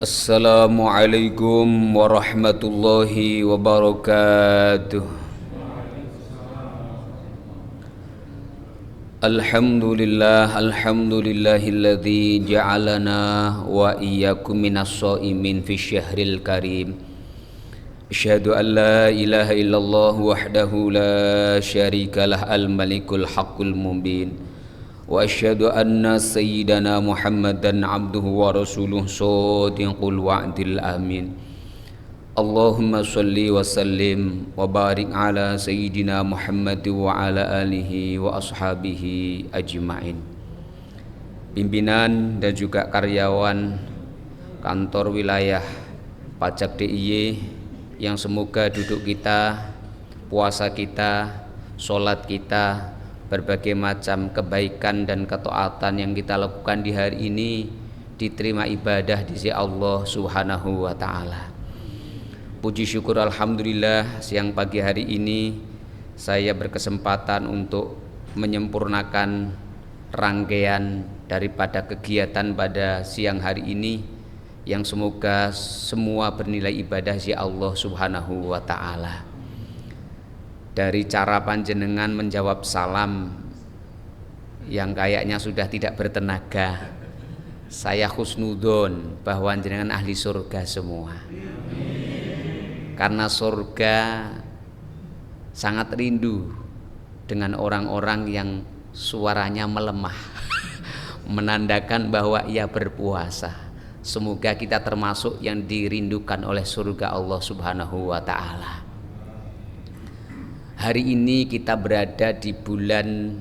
Assalamualaikum warahmatullahi wabarakatuh. Alhamdulillahilladzi ja'alana wa iyyakum minas shaimin fi syahril karim. Asyhadu an la ilaha illallah wahdahu la syarikalah al-malikul haqqul mubin. Wa asyhadu anna sayyidana Muhammadan abduhu wa rasuluh shadiqul wa'dil amin. Allahumma sholli wa sallim wa barik ala sayyidina Muhammad wa ala alihi wa ashabihi ajma'in. Pimpinan dan juga karyawan kantor wilayah pajak DIY yang semoga duduk kita, puasa kita, sholat kita, berbagai macam kebaikan dan ketaatan yang kita lakukan di hari ini diterima ibadah di sisi Allah Subhanahu wa taala. Puji syukur alhamdulillah, siang pagi hari ini saya berkesempatan untuk menyempurnakan rangkaian daripada kegiatan pada siang hari ini yang semoga semua bernilai ibadah di sisi Allah Subhanahu wa taala. Dari cara panjenengan menjawab salam yang kayaknya sudah tidak bertenaga, saya husnudon bahwa jenengan ahli surga semua. Karena surga sangat rindu dengan orang-orang yang suaranya melemah, menandakan bahwa ia berpuasa. Semoga kita termasuk yang dirindukan oleh surga Allah Subhanahu wa taala. Hari ini kita berada di bulan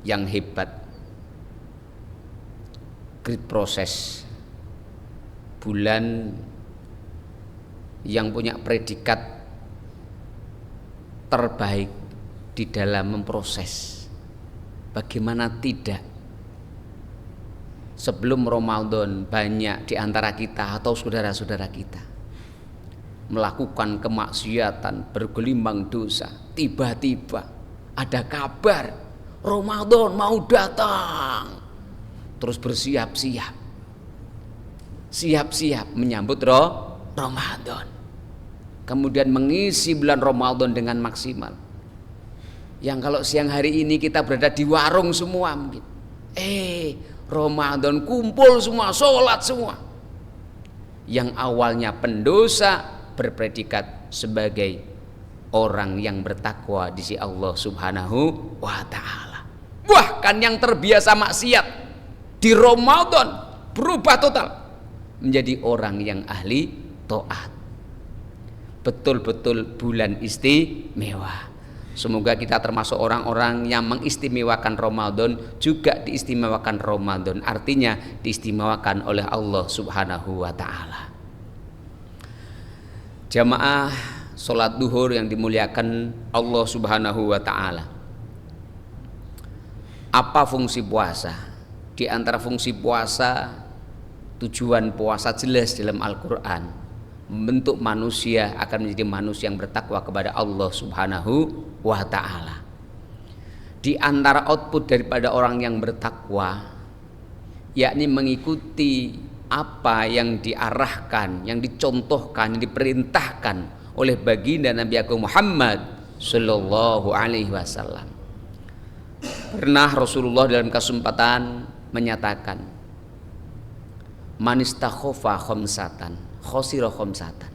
yang hebat, great process, bulan yang punya predikat terbaik di dalam memproses. Bagaimana tidak? Sebelum Ramadan banyak di antara kita atau saudara-saudara kita melakukan kemaksiatan, bergelimang dosa. Tiba-tiba ada kabar Ramadan mau datang, terus bersiap-siap, siap-siap menyambut Ramadan, kemudian mengisi bulan Ramadan dengan maksimal. Yang kalau siang hari ini kita berada di warung semua mungkin, Ramadan kumpul semua, sholat semua. Yang awalnya pendosa berpredikat sebagai orang yang bertakwa di sisi Allah Subhanahu wa taala. Bahkan yang terbiasa maksiat di Ramadan berubah total menjadi orang yang ahli taat. Betul-betul bulan istimewa. Semoga kita termasuk orang-orang yang mengistimewakan Ramadan, juga diistimewakan Ramadan, artinya diistimewakan oleh Allah Subhanahu wa taala. Jamaah sholat duhur yang dimuliakan Allah Subhanahu wa ta'ala. Apa fungsi puasa? Di antara fungsi puasa, tujuan puasa jelas dalam Al-Quran, membentuk manusia akan menjadi manusia yang bertakwa kepada Allah Subhanahu wa ta'ala. Di antara output daripada orang yang bertakwa, yakni mengikuti apa yang diarahkan, yang dicontohkan, yang diperintahkan oleh baginda Nabi Agung Muhammad Sallallahu Alaihi Wasallam. Pernah Rasulullah dalam kesempatan menyatakan, manistakhofa khomsatan, khosiro khomsatan.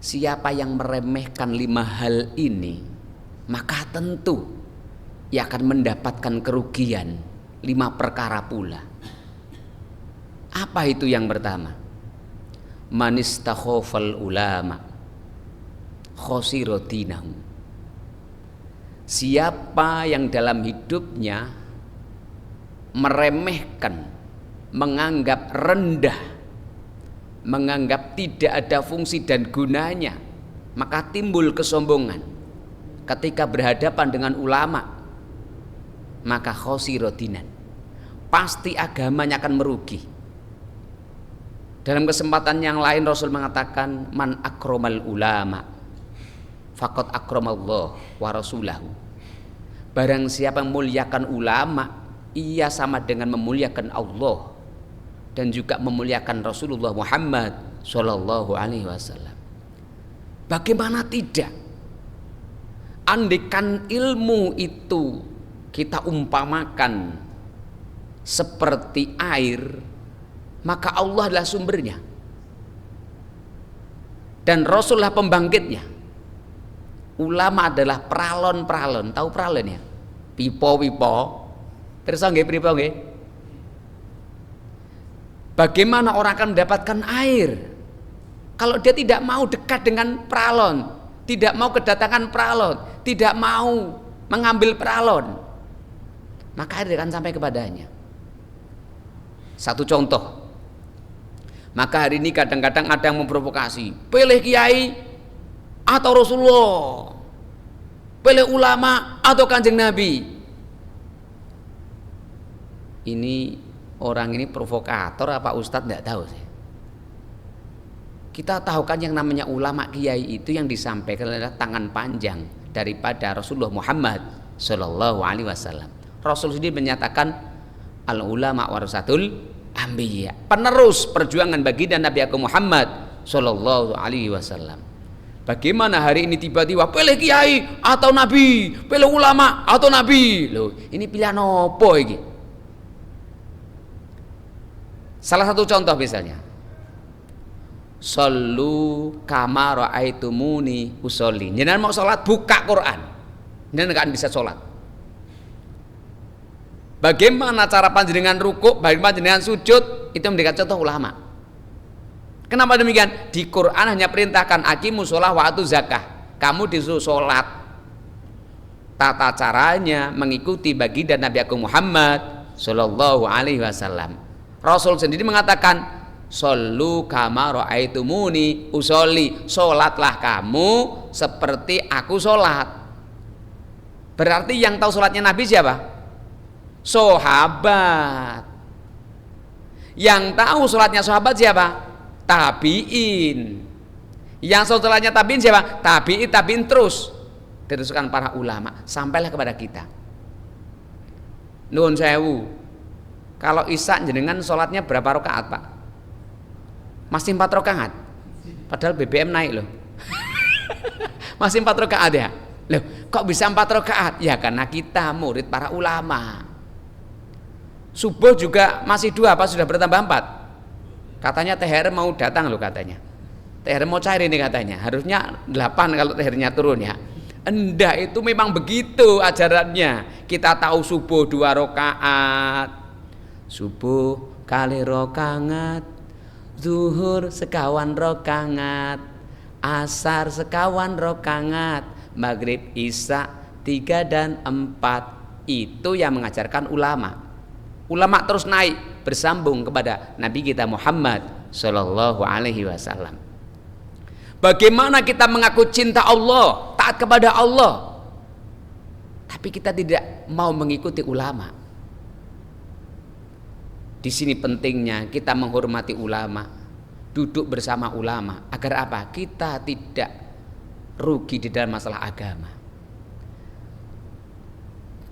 Siapa yang meremehkan 5 hal ini, maka tentu ia akan mendapatkan kerugian 5 perkara pula. Apa itu yang pertama? Manistakhofal ulama khosiro dinahu. Siapa yang dalam hidupnya meremehkan, menganggap rendah, menganggap tidak ada fungsi dan gunanya, maka timbul kesombongan ketika berhadapan dengan ulama, maka khosiro dinan, pasti agamanya akan merugi. Dalam kesempatan yang lain Rasul mengatakan, man akromal ulama faqad akramallah wa rasulahu. Barang siapa yang memuliakan ulama, ia sama dengan memuliakan Allah dan juga memuliakan Rasulullah Muhammad Shallallahu Alaihi Wasallam. Bagaimana tidak? Andaikan ilmu itu kita umpamakan seperti air, maka Allah adalah sumbernya dan Rasulullah pembangkitnya. Ulama adalah pralon-pralon. Tahu pralon ya? Pipo-pipo. Terus nggih pipo nggih? Bagaimana orang akan mendapatkan air kalau dia tidak mau dekat dengan pralon, tidak mau kedatangan pralon, tidak mau mengambil pralon, maka air akan sampai kepadanya. Satu contoh, maka hari ini kadang-kadang ada yang memprovokasi, pilih kiai atau Rasulullah, pilih ulama atau kanjeng Nabi. Ini orang ini provokator apa ustadz tidak tahu sih. Kita tahu kan yang namanya ulama kiai itu yang disampaikan adalah tangan panjang daripada Rasulullah Muhammad Shallallahu Alaihi Wasallam. Rasul sendiri menyatakan al ulama warasatul anbiya, penerus perjuangan baginda Nabi Agung Muhammad Shallallahu Alaihi Wasallam. Bagaimana hari ini tiba-tiba pilih kiai atau nabi, pilih ulama atau nabi? Loh, ini pilihan apa ini? Salah satu contoh misalnya, sallu kama ra'aitumuni usolli. Jenengan mau sholat buka Quran, jenengan akan bisa sholat. Bagaimana cara panjenengan rukuk, bagaimana panjenengan sujud, itu menjadi contoh ulama. Kenapa demikian? Di Quran hanya perintahkan aqimus sholah wa atu zakah. Kamu disuruh sholat. Tata caranya mengikuti baginda Nabi Agung Muhammad Sallallahu Alaihi Wasallam. Rasul sendiri mengatakan, shollu kama ra'aitumuni usolli. Sholatlah kamu seperti aku sholat. Berarti yang tahu sholatnya Nabi siapa? Sahabat. Yang tahu sholatnya sahabat siapa? Tabiin. Yang sholatnya tabiin siapa? Tabiin terus diteruskan para ulama sampailah kepada kita. Nuwun sewu, kalau isya jenengan sholatnya berapa rakaat Pak? Masih 4 rakaat. Padahal BBM naik loh. Masih 4 rakaat ya. Loh, kok bisa 4 rakaat? Ya karena kita murid para ulama. Subuh juga masih 2 apa sudah bertambah 4? Katanya THR mau datang loh katanya. THR mau cair ini katanya. Harusnya 8 kalau THR-nya turun ya. Enggak, itu memang begitu ajarannya. Kita tahu subuh 2 rakaat. Subuh kali rakaat, zuhur sekawan rakaat, asar sekawan rakaat, maghrib isya 3 dan 4. Itu yang mengajarkan ulama. Ulama terus naik bersambung kepada Nabi kita Muhammad Sallallahu Alaihi Wasallam. Bagaimana kita mengaku cinta Allah, taat kepada Allah, tapi kita tidak mau mengikuti ulama. Di sini pentingnya kita menghormati ulama, duduk bersama ulama, agar apa? Kita tidak rugi di dalam masalah agama.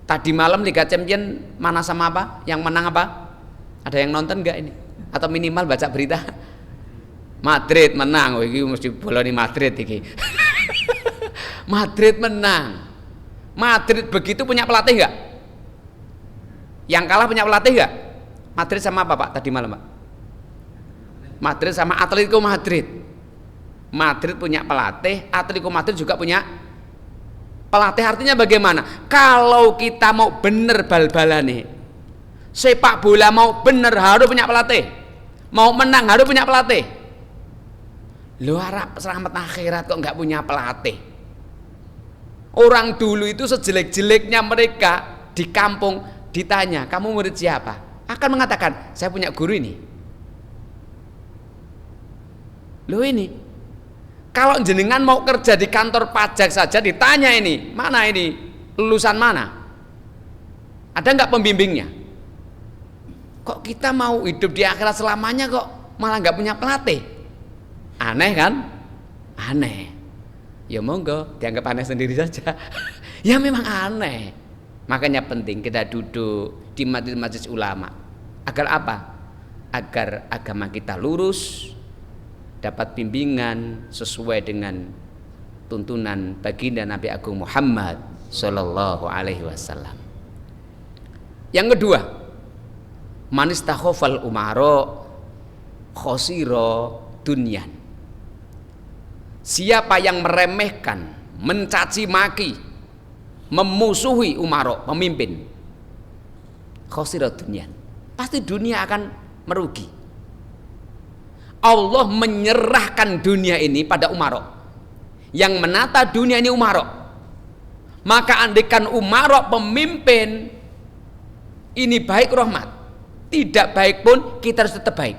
Tadi malam Liga Champion mana sama apa? Yang menang apa? Ada yang nonton nggak ini? Atau minimal baca berita? Madrid menang. Oh, ini mesti boloni Madrid ini. Madrid menang. Madrid begitu punya pelatih nggak? Yang kalah punya pelatih nggak? Madrid sama apa Pak tadi malam Pak? Madrid sama Atletico Madrid. Madrid punya pelatih, Atletico Madrid juga punya pelatih. Artinya bagaimana? Kalau kita mau bener bal-balan nih, sepak bola mau bener harus punya pelatih, mau menang harus punya pelatih. Lu harap selamat akhirat kok nggak punya pelatih? Orang dulu itu sejelek-jeleknya mereka di kampung ditanya, kamu murid siapa? Akan mengatakan, saya punya guru ini. Lu ini, kalau jenengan mau kerja di kantor pajak saja ditanya ini, mana ini, lulusan mana? Ada nggak pembimbingnya? Kok kita mau hidup di akhirat selamanya kok malah nggak punya pelatih? Aneh kan? Aneh. Ya monggo, dianggap aneh sendiri saja. Ya memang aneh. Makanya penting kita duduk di majelis-majelis ulama. Agar apa? agar agama kita lurus, dapat bimbingan sesuai dengan tuntunan baginda Nabi Agung Muhammad sallallahu alaihi wasallam. Yang kedua, man istakhafal umaro khosiro dunyan. Siapa yang meremehkan, mencaci maki, memusuhi umaro, pemimpin, khosiro dunyan, pasti dunia akan merugi. Allah menyerahkan dunia ini pada umaro. Yang menata dunia ini umaro. Maka andaikan umaro, pemimpin ini baik rahmat, tidak baik pun kita harus tetap baik.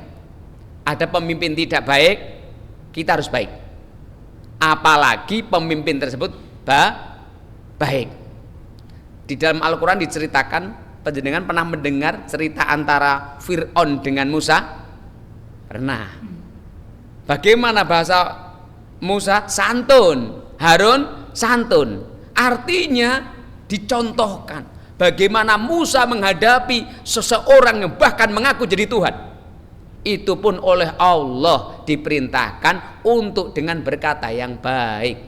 Ada pemimpin tidak baik, kita harus baik. Apalagi pemimpin tersebut baik. Di dalam Al-Quran diceritakan, panjenengan pernah mendengar cerita antara Fir'aun dengan Musa? Pernah. Bagaimana bahasa Musa? Santun. Harun santun. Artinya dicontohkan bagaimana Musa menghadapi seseorang yang bahkan mengaku jadi Tuhan. Itu pun oleh Allah diperintahkan untuk dengan berkata yang baik.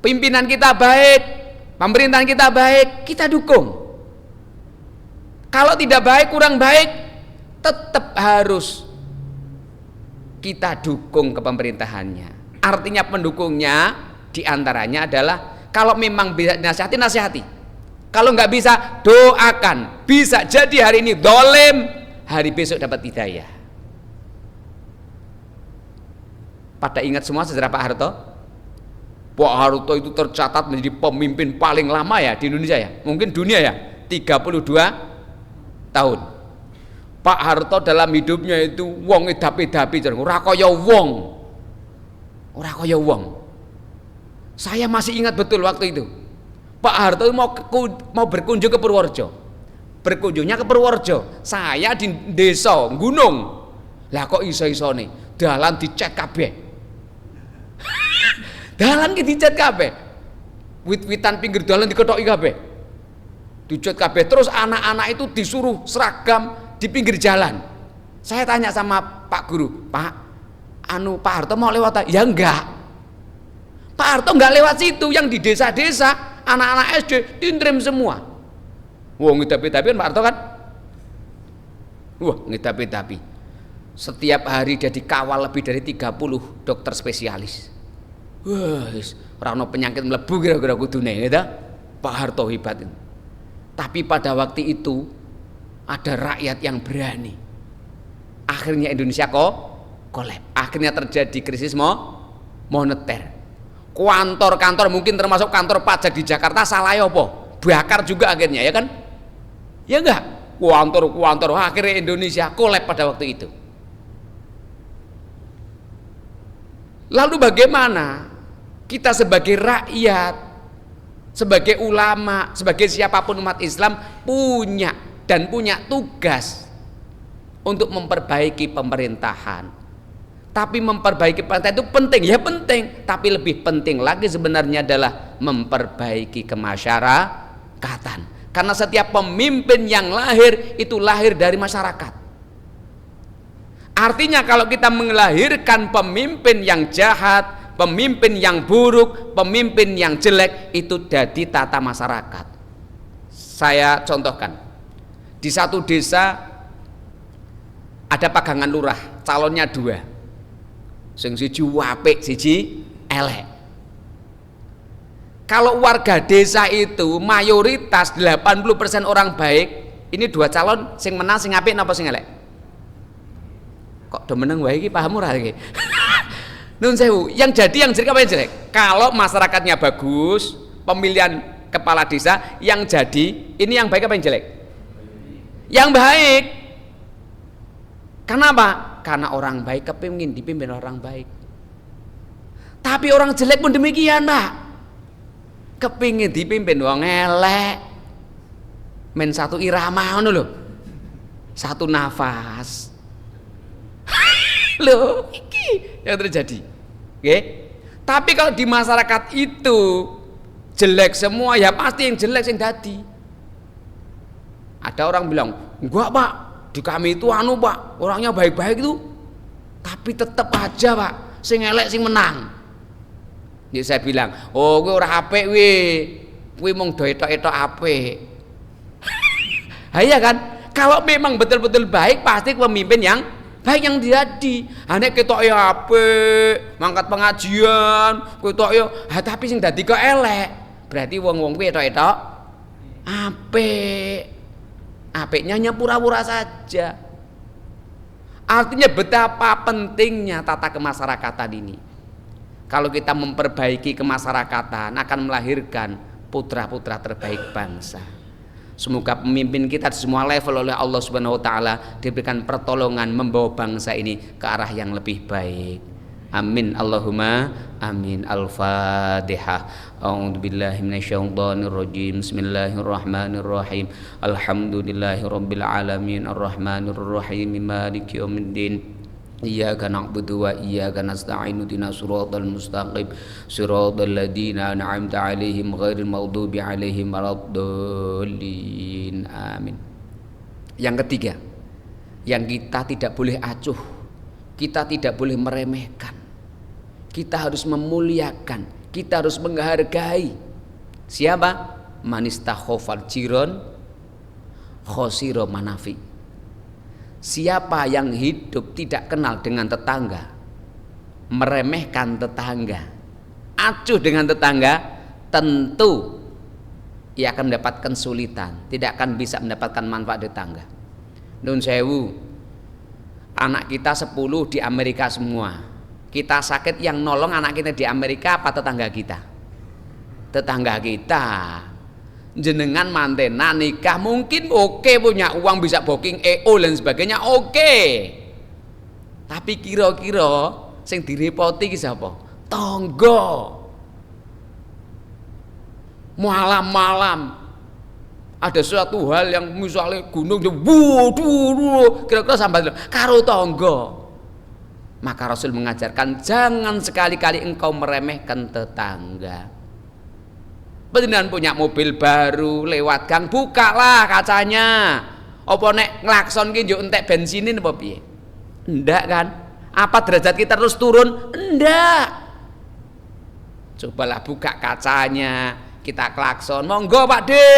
Pimpinan kita baik, pemerintahan kita baik, kita dukung. Kalau tidak baik, kurang baik, tetap harus kita dukung ke pemerintahannya. Artinya pendukungnya diantaranya adalah kalau memang bisa nasihati, nasihati. Kalau nggak bisa, doakan. Bisa jadi hari ini dolim, hari besok dapat hidayah. Pada ingat semua sejarah Pak Harto? Pak Harto itu tercatat menjadi pemimpin paling lama ya di Indonesia ya. Mungkin dunia ya, 32 tahun. Pak Harto dalam hidupnya itu wong edapi-edapi, ora kaya wong. Ora kaya wong. Saya masih ingat betul waktu itu. Pak Harto mau berkunjung ke Purworejo. Berkunjungnya ke Purworejo. Saya di desa gunung. Lah kok iso-isone dalan dicet kabeh. Dalan ki dicet kabeh. Wit-witan pinggir dalan diketoki kabeh. Dicet kabeh, terus anak-anak itu disuruh seragam di pinggir jalan. Saya tanya sama Pak Guru, "Pak, Pak Harto mau lewat?" Ya enggak. Pak Harto enggak lewat situ, yang di desa-desa anak-anak SD tintrim semua. Wah, ngidapi-dapi kan Pak Harto kan? Wah, ngidapi-dapi. Setiap hari dia dikawal lebih dari 30 dokter spesialis. Wah, ora ono penyakit mlebu kira-kira kudune gitu. Pak Harto hebat itu. Tapi pada waktu itu ada rakyat yang berani. Akhirnya Indonesia kolab. Akhirnya terjadi krisis moneter. Kantor-kantor mungkin termasuk kantor pajak di Jakarta salah apa? Bakar juga akhirnya, ya kan? Ya enggak? Kantor akhirnya Indonesia kolab pada waktu itu. Lalu bagaimana kita sebagai rakyat, sebagai ulama, sebagai siapapun umat Islam punya tugas untuk memperbaiki pemerintahan. Tapi memperbaiki pemerintahan itu penting, ya penting, tapi lebih penting lagi sebenarnya adalah memperbaiki kemasyarakatan. Karena setiap pemimpin yang lahir itu lahir dari masyarakat. Artinya kalau kita melahirkan pemimpin yang jahat, pemimpin yang buruk, pemimpin yang jelek, itu jadi tata masyarakat. Saya contohkan, di satu desa ada pagangan lurah, calonnya 2. Sing siji apik, siji elek. Kalau warga desa itu mayoritas 80% orang baik, ini 2 calon, sing menang sing apik napa sing elek? Kok do meneng wae iki paham ora iki? Nun sewu, yang jelek apa yang jelek? Kalau masyarakatnya bagus, pemilihan kepala desa yang jadi, ini yang baik apa yang jelek? Yang baik. Kenapa? Karena orang baik kepingin dipimpin orang baik. Tapi orang jelek pun demikian, Pak. Kepingin dipimpin wong elek. Men satu irama ngono lho. Satu nafas. Loh, iki yang terjadi. Oke? Tapi kalau di masyarakat itu jelek semua, ya pasti yang jelek yang dadi. Ada orang bilang, Enggak Pak, di kami itu Pak, orangnya baik-baik itu, tapi tetap aja Pak, sing elek sing menang. Jadi saya bilang, oh kowe ora apik kowe mung do etok-etok apik. Iya kan? Kalau memang betul-betul baik, pasti pemimpin yang baik yang jadi. Nek ketok ya apik, mangkat pengajian, ketok ya, tapi sing dadi kok elek. Berarti wong-wong kuwi etok-etok apik. Apiknya hanya pura-pura saja. Artinya betapa pentingnya tata kemasyarakatan ini. Kalau kita memperbaiki kemasyarakatan akan melahirkan putra-putra terbaik bangsa. Semoga pemimpin kita di semua level oleh Allah Subhanahu wa taala diberikan pertolongan membawa bangsa ini ke arah yang lebih baik. Amin Allahumma amin. Al-Fatihah. A'udzubillahi minasyaitonirrajim. Bismillahirrahmanirrahim. Alhamdulillahirabbil alamin arrahmanirrahim maliki yaumiddin. Iyyaka na'budu wa iyyaka nasta'in ihdinas siratal mustaqim siratal ladzina an'amta 'alaihim ghairil maghdubi 'alaihim waladdallin. Amin. Yang ketiga, yang kita tidak boleh acuh, kita tidak boleh meremehkan, kita harus memuliakan, kita harus menghargai. Siapa? Manistakhofal jiron khosiro manafi. Siapa yang hidup tidak kenal dengan tetangga, meremehkan tetangga, acuh dengan tetangga, tentu ia akan mendapatkan kesulitan, tidak akan bisa mendapatkan manfaat tetangga. Nun sewu, anak kita 10 di Amerika semua. Kita sakit, yang nolong anak kita di Amerika apa tetangga kita? Tetangga kita. Jenengan mantena nikah mungkin oke, punya uang bisa booking EO dan sebagainya oke. Tapi kira-kira sing direpoti ki sapa? Tangga. Malam-malam ada suatu hal yang misalnya gunung kira-kira sampai karo tangga. Maka Rasul mengajarkan jangan sekali-kali engkau meremehkan tetangga. Beneran punya mobil baru lewat gang, bukalah kacanya. Apa nek nglakson ki njuk entek bensinin apa piye? Ndak kan? Apa derajat kita terus turun? Ndak. Cobalah buka kacanya, kita klakson, monggo Pak De.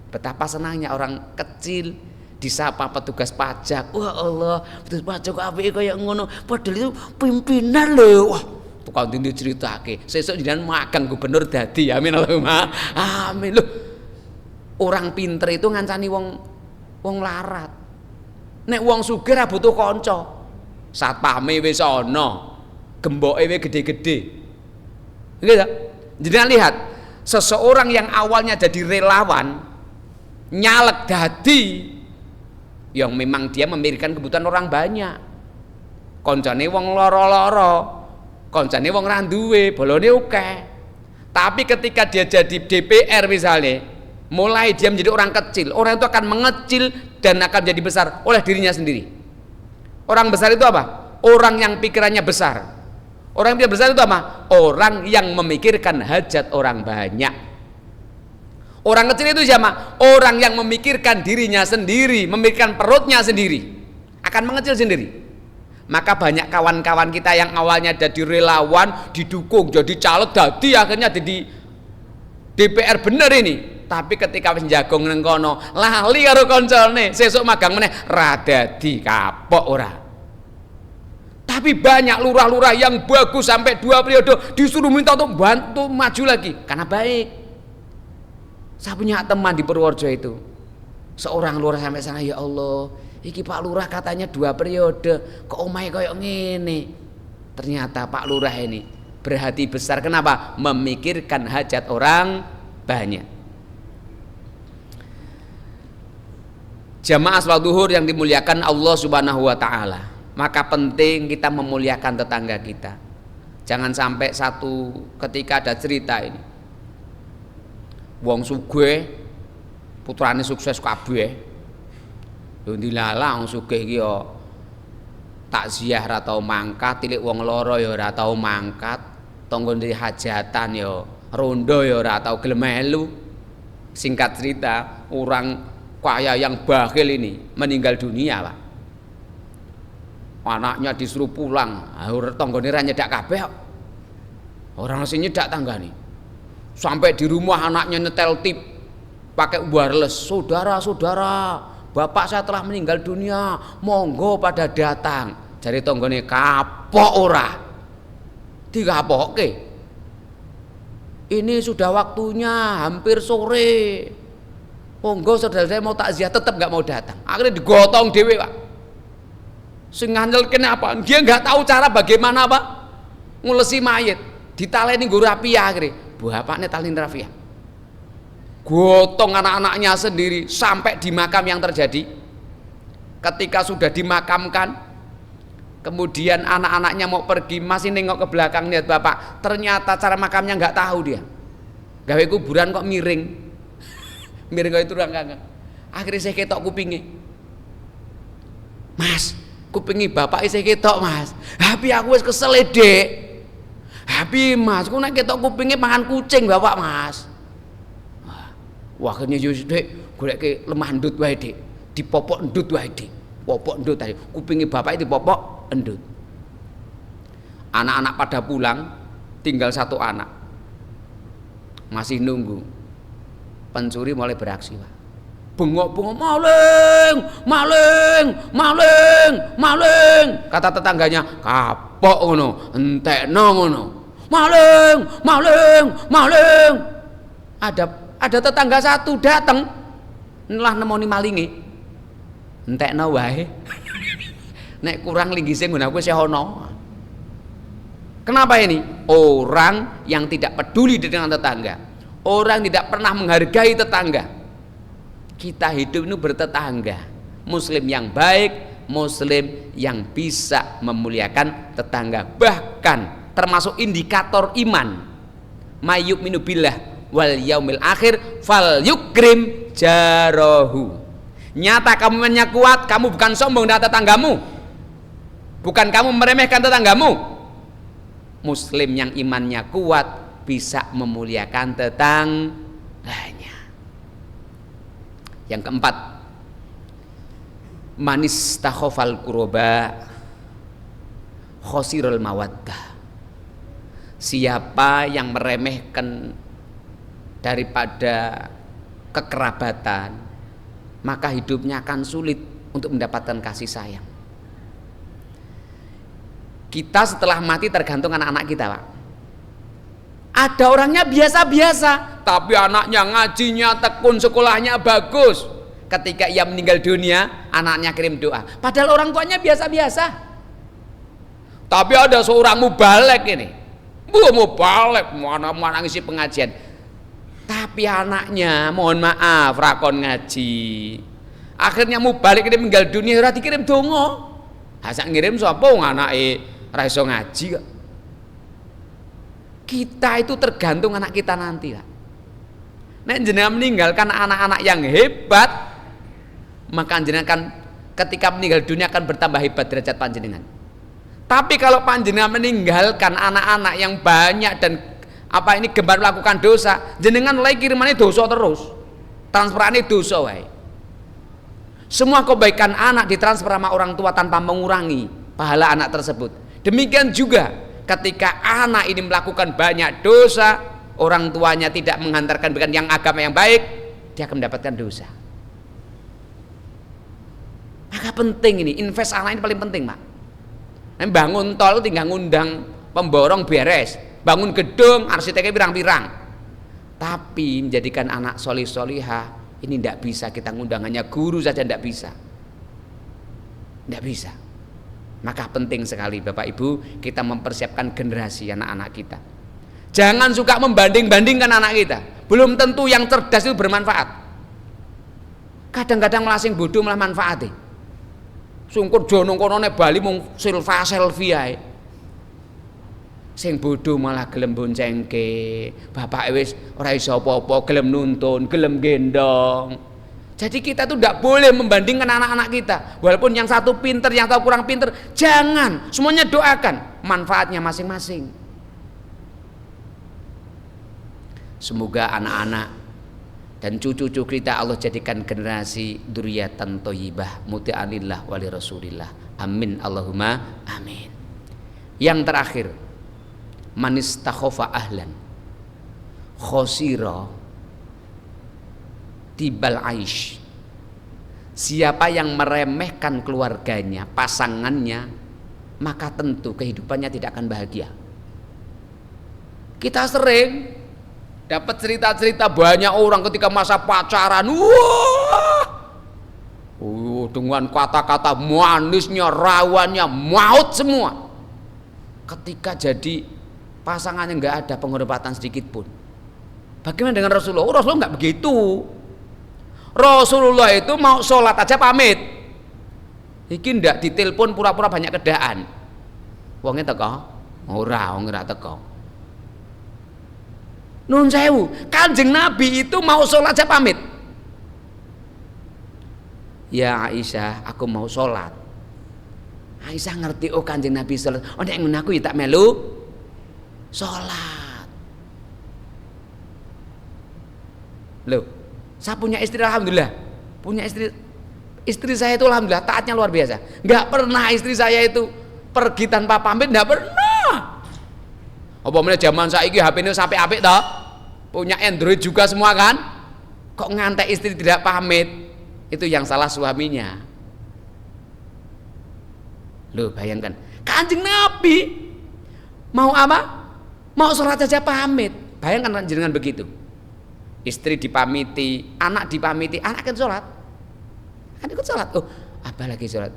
Betapa senangnya orang kecil disapa petugas pajak. Wah Allah, petugas pajak kok apike kaya ngono. Padahal itu pimpinan lho. Wah, tukang dindi ceritake sesuk jenengan magang gubernur dadi. Amin Allahumma amin. Loh, orang pinter itu ngancani wong larat. Nek wong sugih ra butuh kanca, satpame wis ana, gemboke wis gede-gede. Nggih ta? Jenengan lihat, seseorang yang awalnya jadi relawan nyalek dadi yang memang dia memikirkan kebutuhan orang banyak. Koncane wong loro-loro, koncane wong ra duwe, bolone akeh. Tapi ketika dia jadi DPR misalnya, mulai dia menjadi orang kecil, orang itu akan mengecil dan akan jadi besar oleh dirinya sendiri. Orang besar itu apa? Orang yang pikirannya besar. Orang yang besar itu apa? Orang yang memikirkan hajat orang banyak. Orang kecil itu siapa? Orang yang memikirkan dirinya sendiri, memikirkan perutnya sendiri, akan mengecil sendiri. Maka banyak kawan-kawan kita yang awalnya jadi relawan, didukung, jadi caleg, dadi akhirnya jadi DPR bener ini. Tapi ketika wis njagong nang kono, lali karo koncone, sesuk magang meneh ra dadi kapok ora. Tapi banyak lurah-lurah yang bagus sampai 2 periode disuruh minta untuk bantu maju lagi karena baik. Saya punya teman di Purworejo itu, seorang lurah sampai sana, ya Allah, iki Pak Lurah katanya 2 periode, kok omahe koyo ngene. Ternyata Pak Lurah ini berhati besar. Kenapa? Memikirkan hajat orang banyak. Jamaah salat zuhur yang dimuliakan Allah Subhanahu wa taala, maka penting kita memuliakan tetangga kita. Jangan sampai satu ketika ada cerita ini, wong sugih putrane sukses kabeh, lho dilala wong sugih iki ya takziah ra tau mangkat, tilik wong lara ya ora tau mangkat, tangga ndek hajatan ya rondo ya ora tau gelem melu. Singkat cerita, orang Kaya yang bakhil ini meninggal dunia, Pak. Anaknya disuruh pulang, tanggane ra nyedak kabeh kok. Ora sing nyedak tanggane. Sampai di rumah anaknya nyetel tip pakai wireless. Saudara-saudara, bapak saya telah meninggal dunia, monggo pada datang. Jare tanggane kapok ora. Dikapokke. Ini sudah waktunya, hampir sore. Monggo saudara saya mau takziah, tetap nggak mau datang. Akhirnya digotong dhewe, Pak. Sing ngandel kenapa? Dia nggak tahu cara bagaimana, Pak, ngulesi mayit. Ditaleni nggo rapiah akhirnya. Bapaknya talin rapiah. Gotong anak-anaknya sendiri sampai di makam yang terjadi. Ketika sudah dimakamkan, kemudian anak-anaknya mau pergi, masih nengok ke belakang lihat bapak. Ternyata cara makamnya nggak tahu dia. Gawe kuburan kok miring. Miring kok itu rangka. Akhirnya saya ketok kupingnya. Mas, kupingi bapak isih ketok, Mas. Tapi aku wis kesel, Dek. Tapi Mas, aku nek ketok kupinge pangan kucing bapak, Mas. Wah, akhirnya yo Dek, goleke lemah endut wae, Dek. Dipopok endut wae, Dek. Popok endut tadi. Kupinge bapak itu dipopok endut. Anak-anak pada pulang, tinggal satu anak. Masih nunggu. Pencuri mulai beraksi, Pak. Bengok-bengok, maling, maling, maling, maling. Kata tetangganya, kapok ngono, entekno ngono. Maling, maling, maling. Ada tetangga satu datang, lah nemoni malinge. Entekno wae. Nek kurang linggise ngono aku wis ono. Kenapa ini? Orang yang tidak peduli dengan tetangga. Orang tidak pernah menghargai tetangga. Kita hidup ini bertetangga, muslim yang baik, muslim yang bisa memuliakan tetangga, bahkan termasuk indikator iman. Mayyuk minu billah wal yaumil akhir fal yukrim jarahu. Nyata kamu imannya kuat, kamu bukan sombong dengan tetanggamu, bukan kamu meremehkan tetanggamu. Muslim yang imannya kuat bisa memuliakan tetangganya. Yang keempat, manis takhofal kuroba khosirul mawaddah. Siapa yang meremehkan daripada kekerabatan, maka hidupnya akan sulit untuk mendapatkan kasih sayang. Kita setelah mati tergantung anak-anak kita, Pak. Ada orangnya biasa-biasa, tapi anaknya ngajinya tekun, sekolahnya bagus. Ketika ia meninggal dunia, anaknya kirim doa. Padahal orang tuanya biasa-biasa. Tapi ada seorang mubalek ini, mubalek, mana ngisi pengajian. Tapi anaknya, mohon maaf, rakon ngaji. Akhirnya mubalek ini meninggal dunia, ora dikirim donga. Hasak ngirim sapa anake ra iso ngaji kok. Kita itu tergantung anak kita nanti, Pak. Nek jenengan meninggalkan anak-anak yang hebat, maka jenengan ketika meninggal dunia akan bertambah hebat derajat panjenengan. Tapi kalau panjenengan meninggalkan anak-anak yang banyak dan gemar melakukan dosa, jenengan mulai kirimane dosa terus. Transferane dosa wae. Semua kebaikan anak ditransfer sama orang tua tanpa mengurangi pahala anak tersebut. Demikian juga ketika anak ini melakukan banyak dosa, orang tuanya tidak menghantarkan bukan yang agama yang baik, dia akan mendapatkan dosa. Maka penting ini, invest anak ini paling penting, Pak. Bangun tol tinggal ngundang pemborong beres, bangun gedung arsiteknya pirang-pirang. Tapi menjadikan anak solih-solihah ini tidak bisa kita ngundang, hanya guru saja tidak bisa. Tidak bisa. Maka penting sekali Bapak Ibu kita mempersiapkan generasi anak-anak kita. Jangan suka membanding-bandingkan anak kita. Belum tentu yang cerdas itu bermanfaat. Kadang-kadang malah sing bodoh malah manfaat. Sungkur jono konone Bali mung selfie ae. Sing bodoh malah gelem boncengke. Bapak wis ora iso apa-apa, gelem nuntun, gelem gendong. Jadi kita tuh tidak boleh membandingkan anak-anak kita. Walaupun yang satu pinter, yang satu kurang pinter, jangan. Semuanya doakan manfaatnya masing-masing. Semoga anak-anak dan cucu-cucu kita Allah jadikan generasi dzurriyyatan thayyibah muti'anillah wali rasulillah. Amin Allahumma amin. Yang terakhir, manistakhofa ahlan khosira tibal aish. Siapa yang meremehkan keluarganya, pasangannya, maka tentu kehidupannya tidak akan bahagia. Kita sering dapat cerita-cerita banyak orang ketika masa pacaran, dengan kata-kata manisnya, rawannya, maut semua. Ketika jadi pasangannya nggak ada penghormatan sedikit pun. Bagaimana dengan Rasulullah? Rasulullah nggak begitu. Rasulullah itu mau sholat aja pamit. Iki ndak ditelepon pura-pura banyak kedaan. Wongnya teko? Ora, wong ora teko. Nun sewu, Kanjeng Nabi itu mau sholat aja pamit. Ya Aisyah, aku mau sholat. Aisyah ngerti, oh Kanjeng Nabi sholat. Oh nek ngono aku ya tak melu sholat. Loh, saya punya istri alhamdulillah. Punya istri saya itu alhamdulillah taatnya luar biasa. Enggak pernah istri saya itu pergi tanpa pamit, enggak pernah. Apa meneh zaman saiki HP-ne sampai apik toh? Punya Android juga semua kan? Kok ngantek istri tidak pamit? Itu yang salah suaminya. Loh, bayangkan, Kanjeng Nabi mau apa? Mau sholat aja pamit. Bayangkan jenengan begitu. Istri dipamiti, anak dipamiti, anak kan sholat. Kan ikut sholat. Oh, apa lagi sholat?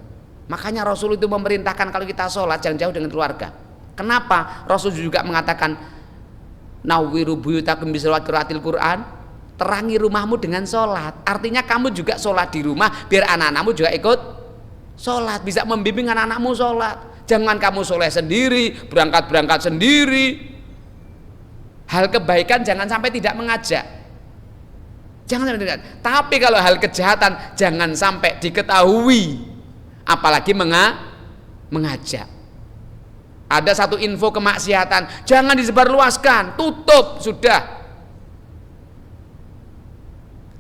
Makanya Rasul itu memerintahkan kalau kita sholat jangan jauh dengan keluarga. Kenapa? Rasul juga mengatakan nawwiru buyutakum bisholawat qiraatil Quran. Terangi rumahmu dengan sholat. Artinya kamu juga sholat di rumah biar anak-anakmu juga ikut sholat, bisa membimbing anak-anakmu sholat. Jangan kamu sholat sendiri, berangkat sendiri. Hal kebaikan jangan sampai tidak mengajak. Jangan sampai tidak. Tapi kalau hal kejahatan jangan sampai diketahui, apalagi mengajak. Ada satu info kemaksiatan, jangan disebarluaskan, tutup sudah.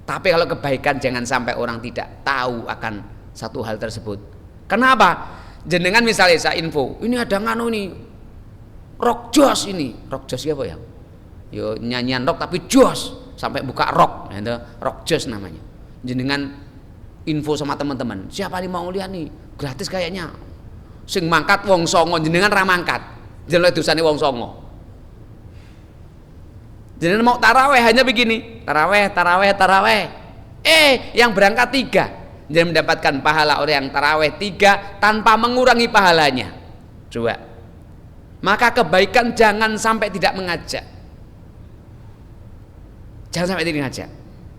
Tapi kalau kebaikan jangan sampai orang tidak tahu akan satu hal tersebut. Kenapa? Jenengan misalnya saya info, ini ada nganu nih, rock jos ini. Rock jos apa ya? Yo nyanyian rock tapi jos, sampai buka rock, itu rock jos namanya. Jenengan info sama teman-teman, siapa nih mau lihat nih, gratis kayaknya. Sing mangkat wong songo, jenengan ra mangkat. Jenengan dosane wong songo. Jenengan mau taraweh hanya begini, taraweh. Yang berangkat 3, jangan mendapatkan pahala orang yang taraweh 3 tanpa mengurangi pahalanya. Coba. Maka kebaikan jangan sampai tidak mengajak. Jangan sampai tidak mengajak.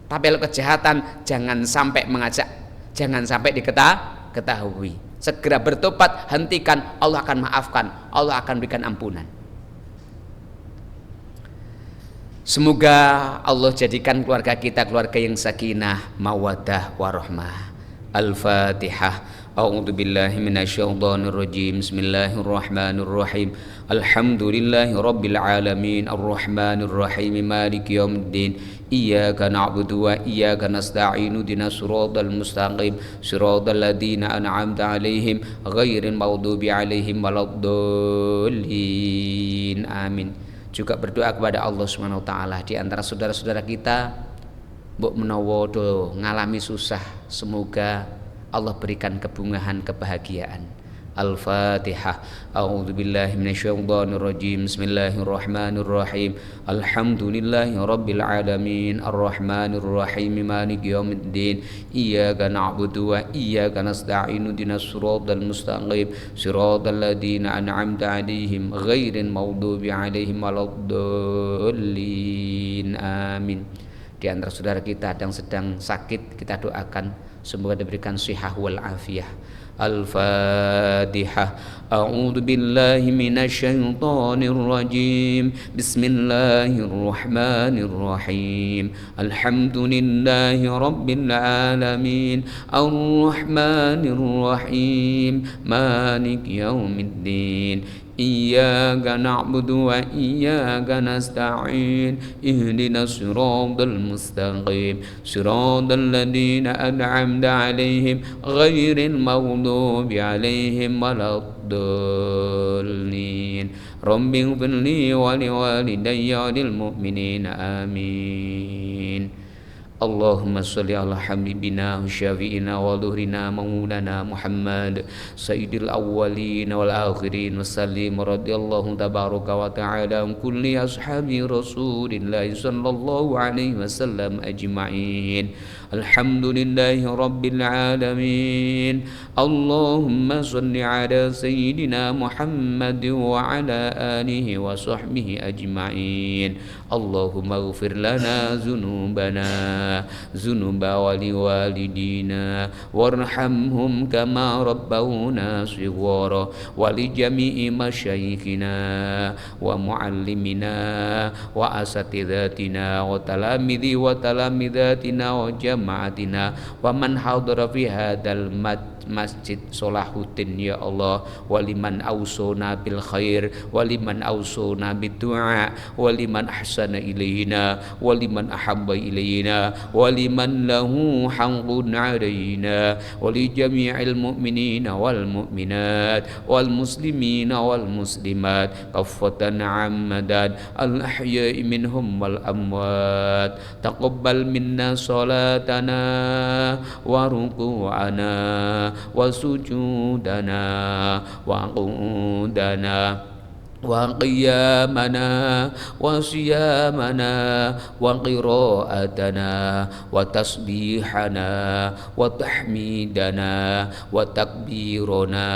Tapi kalau kejahatan jangan sampai mengajak, jangan sampai diketahui. Segera bertobat, hentikan, Allah akan maafkan, Allah akan berikan ampunan. Semoga Allah jadikan keluarga kita keluarga yang sakinah, mawaddah, warahmah. Al-Fatihah. A'udzu billahi minasyaitonir rajim. Bismillahirrahmanirrahim. Alhamdulillahirabbil alamin. Arrahmanir rahim. Maliki yaumiddin. Iyyaka na'budu wa iyyaka nasta'in. Ihdinas siratal mustaqim. Siratal ladzina an'amta 'alaihim ghairil maghdubi 'alaihim waladdallin. Amin. Juga berdoa kepada Allah Subhanahu wa taala, di antara saudara-saudara kita mbok menawa do ngalami susah, semoga Allah berikan kebungahan kebahagiaan. Al-Fatihah. A'udzubillahi minasyaitonir rajim. Bismillahirrahmanirrahim. Alhamdulillahirabbil alamin. Arrahmanir rahim. Maliki yaumiddin. Iyyaka na'budu wa iyyaka nasta'in. Ihdinas siratal mustaqim. Siratal ladzina an'amta 'alaihim ghairil maghdubi 'alaihim waladdallin. Amin. Di antara saudara kita yang sedang sakit, kita doakan semoga diberikan shihah wal afiyah. Al-Fatihah. A'udzu billahi minasyaitonir rajim. Bismillahirrahmanirrahim. Alhamdulillahi rabbil alamin. Arrahmanir rahim. Maliki yaumiddin. إياك نعبد وإياك نستعين اهدنا الصراط المستقيم صراط الذين أنعمت عليهم غير المغضوب عليهم ولا الضالين رب اغفر لي ولوالدي وللمؤمنين آمين اللهم صل على حبيبنا وشفيعنا وظهرنا مولانا محمد سيد الأولين والآخرين وسلم رضي الله تبارك وتعالى عن كل أصحاب رسول الله صلى الله عليه وسلم أجمعين الحمد لله رب العالمين اللهم صل على سيدنا محمد وعلى آله وصحبه أجمعين اللهم اغفر لنا ذنوبنا ذنوب ولوالدينا وارحمهم كما ربونا صغارا ولجميع مشايخنا ومعلمنا وأساتذتنا وتلامذاتنا وجماعتنا ومن حضر في هذا المسجد Salahuddin ya Allah waliman awsona bil khair waliman awsona bid-du'a waliman ahsana ilaina waliman ahabba ilaina waliman lahu haqqun alaina wali jami'il mu'minina wal mu'minat wal muslimina wal muslimat kaffatan ammadan al ahya'i minhum wal amwat taqabbal minna salatana wa ruku'ana wa sujudana wa qudana wa qiyamana wa siyamana wa qira'atana wa tasbihana wa tahmidana wa takbirana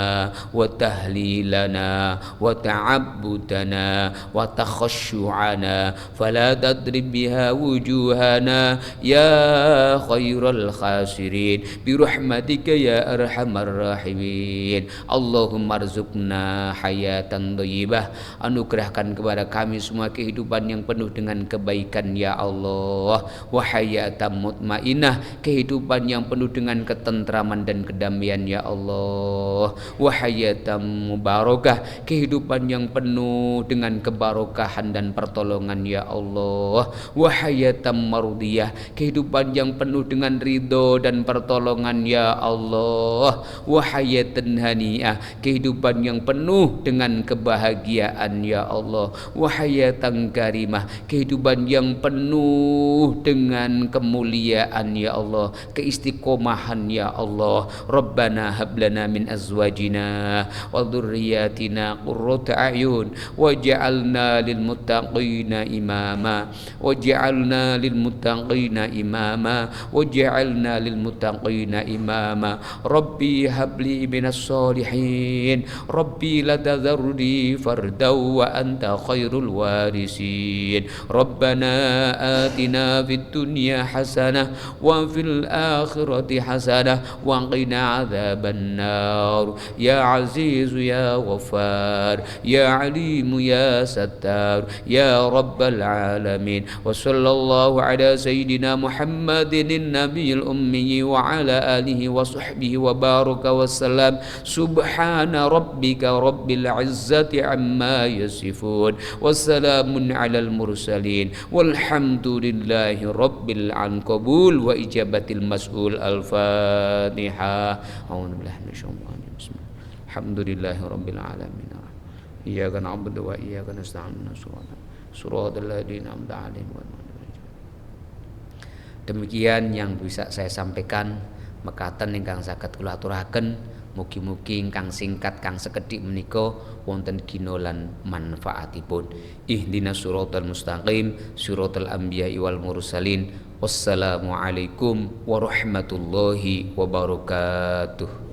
wa tahlilana wa ta'abbudana wa takhashu'ana fala tadrib biha wujuhana ya khairal khasirin bi rahmatika ya arhamar rahimin Allahumma arzuqna hayatan thayyibah anugerahkan kepada kami semua kehidupan yang penuh dengan kebaikan ya Allah wa hayatan mutmainah kehidupan yang penuh dengan ketentraman dan kedamaian ya Allah wa hayatan mubarakah kehidupan yang penuh dengan kebarokahan dan pertolongan ya Allah wa hayatan mardiyah kehidupan yang penuh dengan ridho dan pertolongan ya Allah wa hayatan haniah kehidupan yang penuh dengan kebahagiaan ya Allah wa hayatan karimah kehidupan yang penuh dengan kemuliaan ya Allah keistiqomahan ya Allah Rabbana hablana min azwajina wa dhurriyyatina qurrata a'yun waj'alna lil muttaqina imama waj'alna lil muttaqina imama waj'alna lil muttaqina imama Rabbi habli minas solihin Rabbi la tadharni fardaw wa anta khairul warisin Rabbana atina fid dunya hasanah wa fil akhirati hasanah wa qina adzaban nar ya aziz ya ghafar ya alim ya sattar ya rabbal alamin wa sallallahu ala sayyidina Muhammadin nabiyil ummi wa ala alihi wa sahbihi wa baraka wa salam subhana rabbika rabbil izzati amma yasifun wassalamun alal mursalin walhamdulillahi rabbil alamin wa ijabatil mas'ul al-fatihah alhamdulillahi rabbil alamin iyyaka na'budu wa iyyaka nasta'in suratal ladzina an'amta 'alaihim. Demikian yang bisa saya sampaikan mekaten ingkang saged kula aturaken mugi-mugi ingkang singkat kang sekedhik menika wonten gina lan manfaatipun. Ihdinas siratal mustaqim siratal anbiya'i wal mursalin. Wassalamualaikum warahmatullahi wabarakatuh.